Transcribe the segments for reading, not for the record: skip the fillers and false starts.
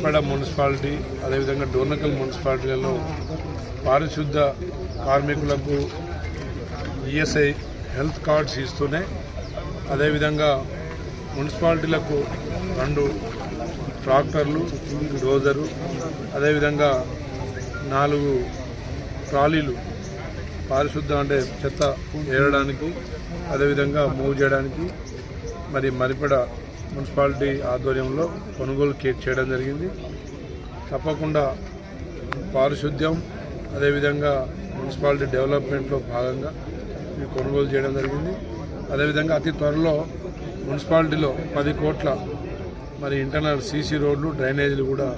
Maripeda municipality అదేవిధంగా డోర్నకల్ మున్సిపాలిటీలలో పారిశుద్ధ కార్మికులకు ఈఎస్ఐ హెల్త్ కార్డ్స్ ఇస్తూనే అదేవిధంగా మున్సిపాలిటీలకు 2 ట్రాక్టర్లు, డోజరు, అదేవిధంగా 4 ట్రాలీలు పారిశుద్ధ అంటే చెత్త ఏరడానికి అదేవిధంగా మూవ్ చేయడానికి మరి మరిపేడ మున్సిపాలిటీ ఆధ్వర్యంలో కొనుగోలు చేయడం జరిగింది. తప్పకుండా పారిశుద్ధ్యం అదేవిధంగా మున్సిపాలిటీ డెవలప్మెంట్లో భాగంగా ఇవి కొనుగోలు చేయడం జరిగింది. అదేవిధంగా అతి త్వరలో మున్సిపాలిటీలో 10 కోట్ల మరి ఇంటర్నల్ సీసీ రోడ్లు, డ్రైనేజీలు కూడా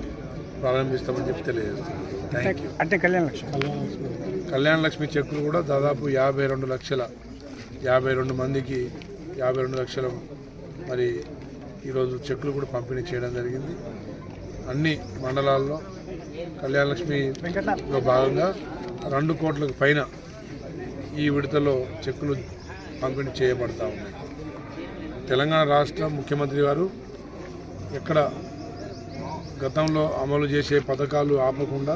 ప్రారంభిస్తామని చెప్పి తెలియజేస్తున్నాం. Thank you. అంటే కళ్యాణ లక్ష్మి చెక్కులు కూడా దాదాపు 52 మందికి 52 లక్షల మరి ఈరోజు చెక్కులు కూడా పంపిణీ చేయడం జరిగింది. అన్ని మండలాల్లో కళ్యాణ లక్ష్మిలో భాగంగా 2 కోట్లకు పైన ఈ విడతలో చెక్కులు పంపిణీ చేయబడతా ఉన్నాయి. తెలంగాణ రాష్ట్ర ముఖ్యమంత్రి గారు ఎక్కడ గతంలో అమలు చేసే పథకాలు ఆపకుండా,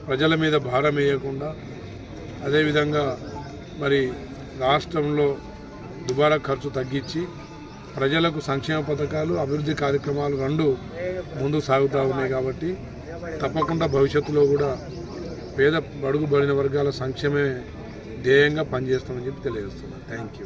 ప్రజల మీద భారం వేయకుండా, అదేవిధంగా మరి రాష్ట్రంలో దుబారా ఖర్చు తగ్గించి ప్రజలకు సంక్షేమ పథకాలు, అభివృద్ధి కార్యక్రమాలు 2 ముందుకు సాగుతూ ఉన్నాయి. కాబట్టి తప్పకుండా భవిష్యత్తులో కూడా పేద బడుగు బడిన వర్గాల సంక్షేమే ధ్యేయంగా పనిచేస్తామని చెప్పి తెలియజేస్తున్నాను. Thank you.